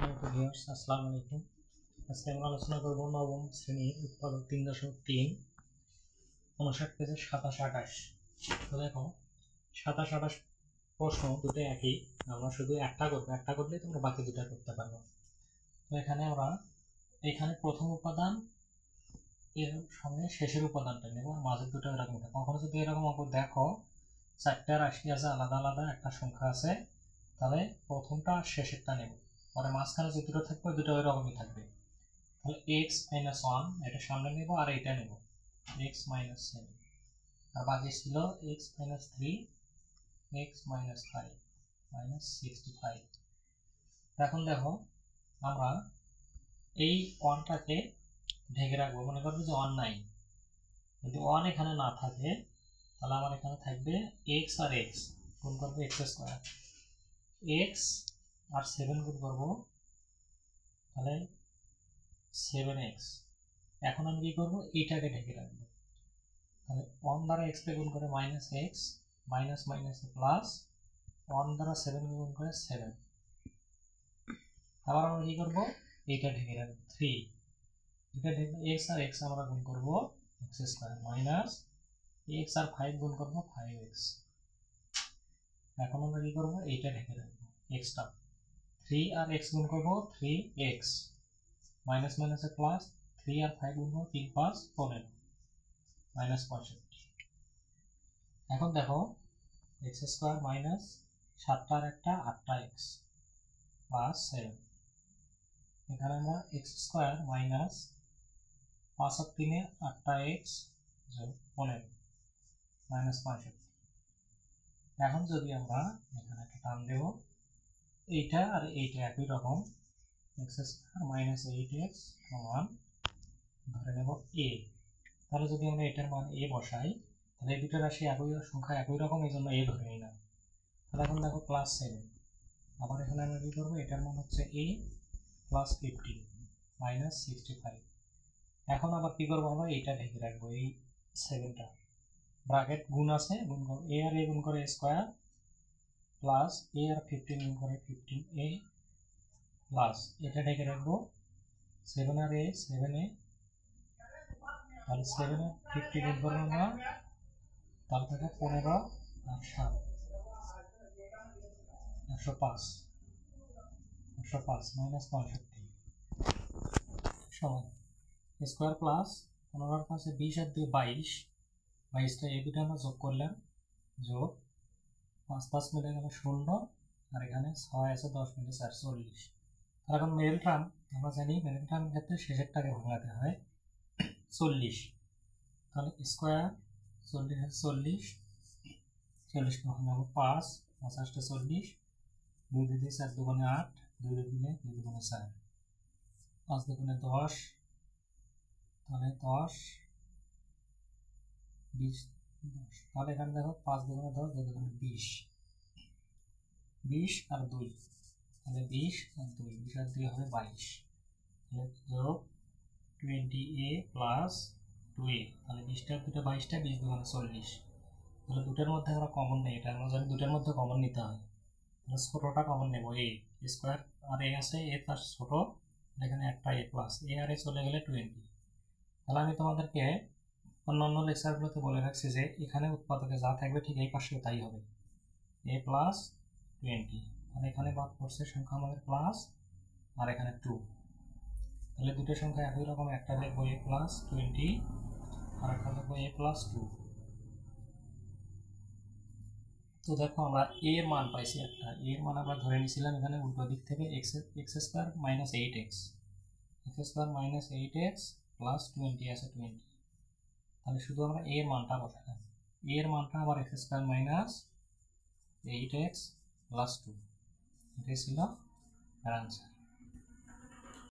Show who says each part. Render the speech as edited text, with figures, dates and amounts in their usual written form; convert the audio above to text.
Speaker 1: সম্মানিত ভিউয়ার্স, আসসালামু আলাইকুম। আজকে আমরা আলোচনা করব নবম শ্রেণীর উৎপাদক 3.3 59 পেজের 27-28। তো দেখো 27-28 প্রশ্ন দুটো একই, আমরা শুধু একটা করলে তোমরা বাকি দুটো করতে পারবে। তো এখানে প্রথম উপাদান এর সঙ্গে শেষের উপাদানটা নেব, মাঝের দুটো এরকম থাকে। কখনো যদি এরকম দেখো চারটা রাশি আছে, আলাদা আলাদা একটা সংখ্যা আছে, তাহলে প্রথমটা আর শেষেরটা নেব, পরে মাঝখানে যে দুটো থাকবে দুটো এরকমই থাকবে। তাহলে x-1 এটা সামনে নেব আর এটা নেব x-7, আর বাকি ছিল x-3 x-5 -65। এখন দেখো আমরা এই 1টাকে ঢেকে রাখবো, মনে করবো যে 1 নাই। যদি 1 এখানে না থাকে তাহলে আমার এখানে থাকবে x আর x গুণ করবো x², x আর 7 গুণ করবো তাহলে 7x। এখন আমি কি করবো, এইটাকে ঢেকে রাখবো। তাহলে 1 দ্বারা x কে গুণ করে -x, মাইনাস মাইনাস প্লাস, 1 দ্বারা 7 কে গুণ করে 7। আবার আমরা কি করবো, এইটা ঢেকে রাখবো 3। এটা ঢেকে x আর x আমরা গুণ করবো x² মাইনাস x আর 5 গুণ করবো 5x। এখন আমরা কি করবো, এইটা ঢেকে রাখবো xটা, 3 আর x গুণ করবো 3x মাইনাস মাইনাসে প্লাস, 3 আর 5 গুণ করবো 3 5 15 -65। এখন দেখো x² মাইনাস 7টা আর একটা 8টা x প্লাস 7। এখানে আমরা x² মাইনাস 5 আর 3 8টা x যোগ 15 -65। এখন যদি আমরা এখানে একটা টার্ম দেব, এইটা আর এইটা একই রকম, x² মাইনাস 8x সমান ধরে নেব a। তাহলে যদি আমরা এটার মান a বসাই, তাহলে এই দুটো রাশি সংখ্যা একই রকম, এই জন্য a ধরে নিলাম। তাহলে এখন দেখো +7। আবার এখানে আমরা কি করবো, এটার মান হচ্ছে a প্লাস 15 -65। এখন আবার কি করবো, আমরা এইটা ঢেকে রাখবো, এই 7টা ব্র্যাকেট গুণ আছে, গুণ করবো a আর a গুণ করে a² প্লাস a আর 15 গুণ করে 15a প্লাস এটা ঢেকে রাখবো 7 আর a 7a, তাহলে 7 আর 50 গুণ করবো আমরা, তার থেকে 15 আর 7 105 -65 সমান স্কোয়ার প্লাস 15 আর 5 20 আর 2 22, 22টা এই দুটো আমরা যোগ করলাম, যোগ 5 5 মিলে গেল 0, আর এখানে 6 আছে 10 মিলে 4 40। এখন মিডল টার্ম আমরা জানি, মিডল টার্মের ক্ষেত্রে শেষেরটাকে ভাঙাতে হয় 40। তাহলে স্কোয়ার 40 আছে 40, 40কে ভাঙাবো 5 5 8 40, 2 দিয়ে 4 দুগুণে 8, 2 দিয়ে 2 দুগুণে 4, 5 দুগুণে 10, তাহলে 10 20 10। তাহলে এখানে দেখো 5 দুগুণে 10, 2 দুগুণে 20, 20 আর 2, তাহলে 20 আর 2, 20 আর 2 হবে 22। তাহলে যোগ 20a প্লাস 2a, তাহলে 20টা 2টা 22টা, 20 দুগুণে 40। তাহলে দুটোর মধ্যে আমরা কমন নেই, এটা আমরা জানি দুটোর মধ্যে কমন নিতে হয়। তাহলে ছোটটা কমন নেব, a স্কোয়ার আর a আছে, a তার ছোট, এখানে একটা a প্লাস a আর a চলে গেলে 20। তাহলে আমি তোমাদেরকে অন্যান্য লেকচারগুলোতে বলে রাখছি যে এখানে উৎপাদকে যা থাকবে ঠিক এই পাশে তাই হবে, a প্লাস 20। তাহলে এখানে বাদ পড়ছে সংখ্যা আমাদের প্লাস, আর এখানে 2। তাহলে দুটো সংখ্যা একই রকম, একটা লিখবো a প্লাস 20 আর একটা লিখবো a প্লাস 2। তো দেখো আমরা a এর মান পাইছি, একটা a এর মান আমরা ধরে নিয়েছিলাম এখানে উল্টো দিক থেকে x² minus 8x, x² minus 8x plus 20 আছে 20। তাহলে শুধু আমরা a এর মানটা বসালাম, a এর মানটা আবার x² মাইনাস 8x প্লাস 2, এটাই ছিল এর আনসার।